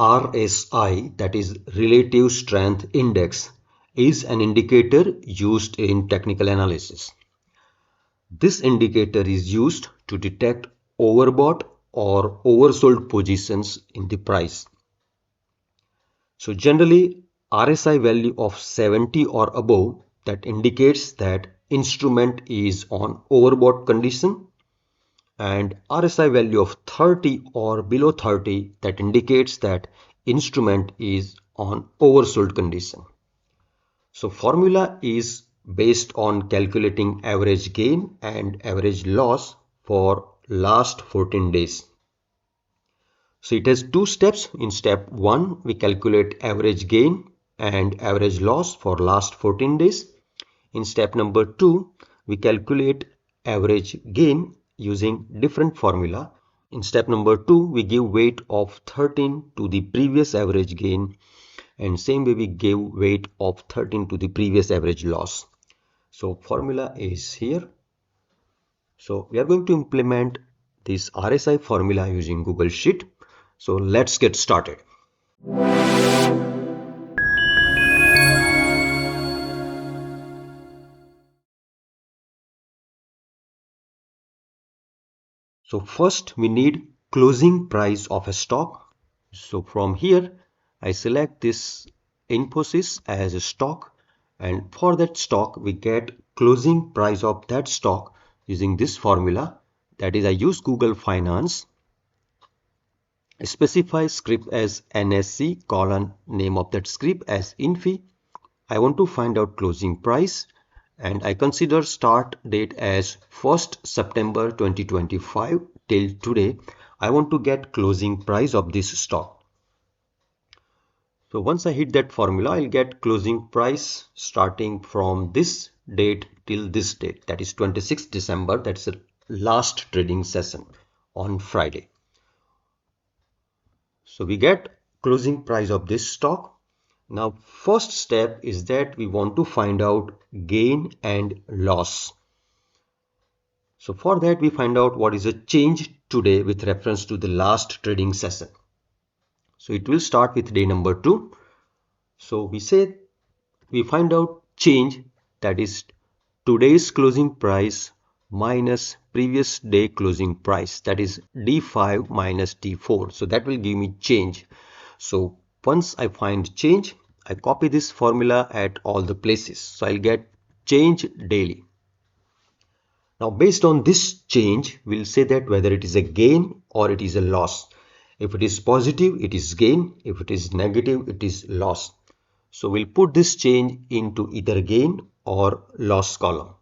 RSI, that is Relative Strength Index, is an indicator used in technical analysis. This indicator is used to detect overbought or oversold positions in the price. So generally, RSI value of 70 or above, that indicates that instrument is on overbought condition, and RSI value of 30 or below 30, that indicates that instrument is on oversold condition. So formula is based on calculating average gain and average loss for last 14 days. So it has two steps. In step 1, we calculate average gain and average loss for last 14 days. In step number 2, we calculate average gain using different formula. In step number 2, we give weight of 13 to the previous average gain, and same way we give weight of 13 to the previous average loss. So formula is here. So we are going to implement this RSI formula using Google Sheet. So let's get started. So first we need closing price of a stock. So from here I select this Infosys as a stock, and for that stock we get closing price of that stock using this formula, that is I use Google Finance, specify script as NSC colon name of that script as Infi. I want to find out closing price, and I consider start date as 1st September 2025 till today. I want to get closing price of this stock. So once I hit that formula, I'll get closing price starting from this date till this date, that is 26th December. That's the last trading session on Friday. So we get closing price of this stock. Now first step is that we want to find out gain and loss. So for that we find out what is a change today with reference to the last trading session. So it will start with day number 2. So we say we find out change, that is today's closing price minus previous day closing price, that is D5 minus D4. So that will give me change. So once I find change, I copy this formula at all the places. So I'll get change daily. Now based on this change, we'll say that whether it is a gain or it is a loss. If it is positive, it is gain. If it is negative, it is loss. So we'll put this change into either gain or loss column.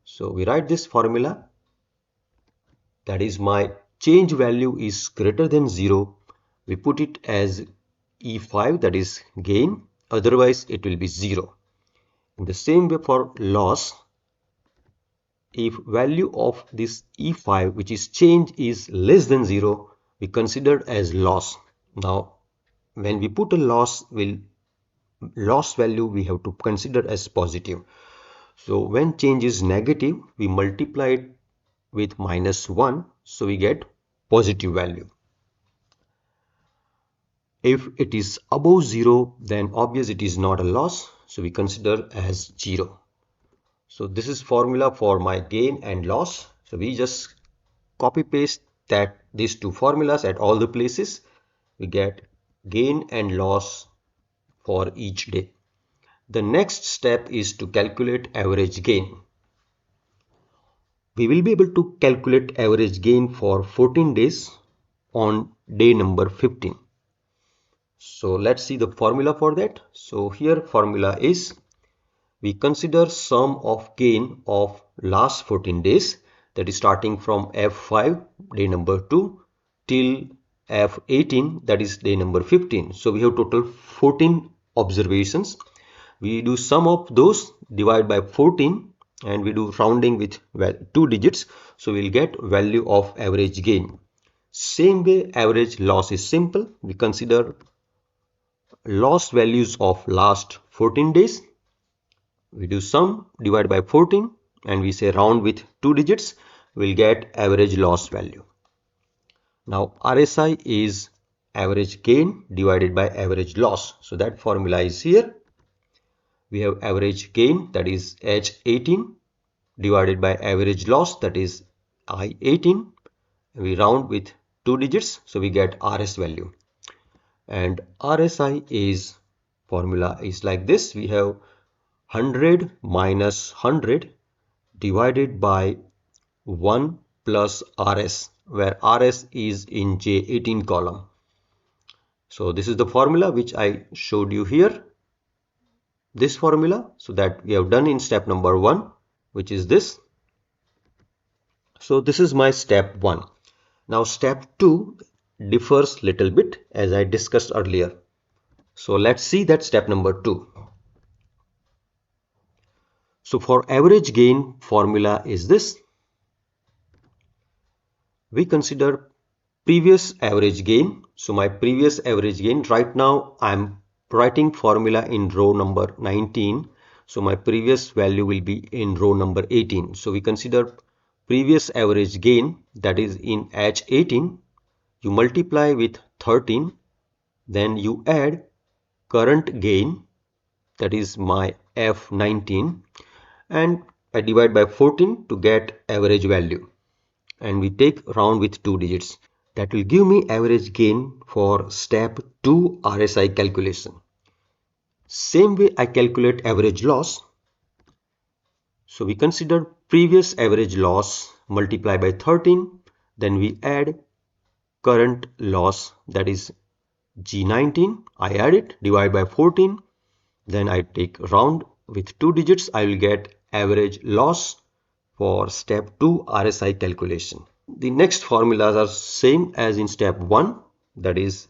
So we write this formula, that is my change value is greater than 0. We put it as E5, that is gain, otherwise it will be 0. In the same way for loss, if value of this E5, which is change, is less than 0, we consider as loss. Now when we put a loss value we have to consider as positive. So when change is negative, we multiply it with -1, so we get positive value. If it is above 0, then obviously it is not a loss, so we consider as 0. So this is formula for my gain and loss. So we just copy paste these two formulas at all the places. We get gain and loss for each day. The next step is to calculate average gain. We will be able to calculate average gain for 14 days on day number 15. So let's see the formula for that. So here formula is, we consider sum of gain of last 14 days, that is starting from F5 day number 2 till F18, that is day number 15. So we have total 14 observations. We do sum of those, divide by 14, and we do rounding with 2 digits. So we'll get value of average gain. Same way average loss is simple. We consider loss values of last 14 days. We do sum, divide by 14, and we say round with 2 digits. We'll get average loss value. Now RSI is average gain divided by average loss. So that formula is here. We have average gain, that is H18, divided by average loss, that is I18. We round with 2 digits, so we get RS value. And RSI is formula is like this. We have 100 minus 100 divided by 1 plus RS, where RS is in J18 column. So this is the formula which I showed you here. This formula, so that we have done in step number 1, which is this. So this is my step 1. Now step 2 differs little bit as I discussed earlier. So let's see that step number 2. So for average gain, formula is this. We consider previous average gain. So my previous average gain, right now I'm writing formula in row number 19. So my previous value will be in row number 18. So we consider previous average gain, that is in H18. You multiply with 13, then you add current gain, that is my F19, and I divide by 14 to get average value, and we take round with 2 digits. That will give me average gain for step 2 RSI calculation. Same way I calculate average loss. So we consider previous average loss, multiply by 13, then we add current loss, that is G19. I add it, divide by 14, then I take round with 2 digits. I will get average loss for step 2 RSI calculation. The next formulas are same as in step 1, that is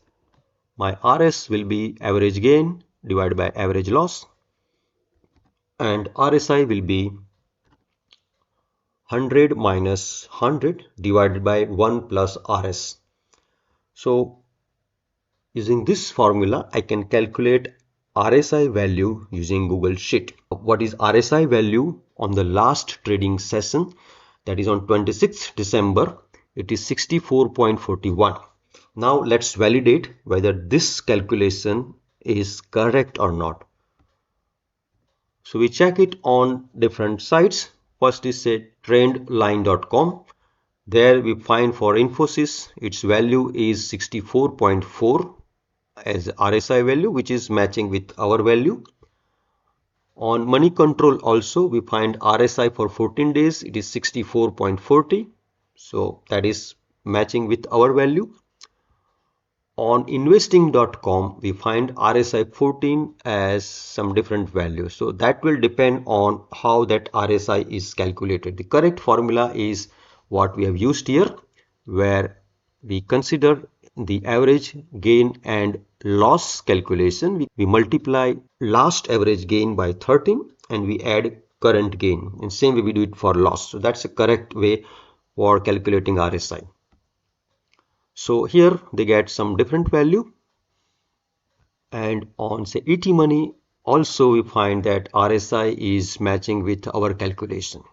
my RS will be average gain divided by average loss, and RSI will be 100 minus 100 divided by 1 plus RS. So using this formula, I can calculate RSI value using Google Sheet. What is RSI value on the last trading session? That is on 26th December. It is 64.41. Now let's validate whether this calculation is correct or not. So we check it on different sites. First is say trendline.com. There we find for Infosys, its value is 64.4 as RSI value, which is matching with our value. On Money Control also we find RSI for 14 days, it is 64.40. So that is matching with our value. On investing.com we find RSI 14 as some different value. So that will depend on how that RSI is calculated. The correct formula is what we have used here, where we consider the average gain and loss calculation. We multiply last average gain by 13 and we add current gain. And same way we do it for loss. So that's a correct way for calculating RSI. So here they get some different value, and on say ET Money also we find that RSI is matching with our calculation.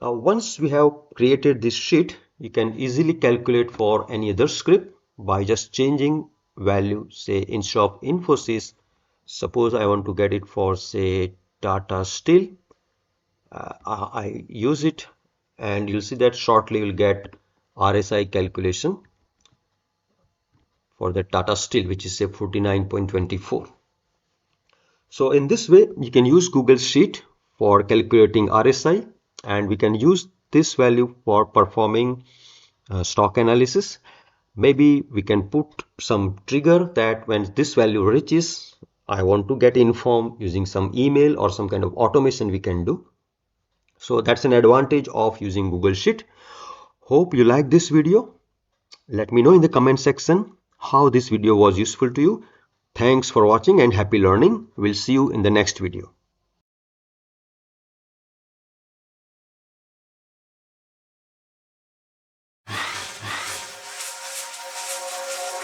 Now once we have created this sheet, you can easily calculate for any other script by just changing value. Say instead of Infosys, suppose I want to get it for say Tata Steel. I use it, and you'll see that shortly you'll get RSI calculation for the Tata Steel, which is say 49.24. So in this way you can use Google Sheet for calculating RSI, and we can use this value for performing stock analysis. Maybe we can put some trigger that when this value reaches, I want to get informed using some email or some kind of automation we can do. So that's an advantage of using Google Sheet. Hope you like this video. Let me know in the comment section how this video was useful to you. Thanks for watching and happy learning. We'll see you in the next video.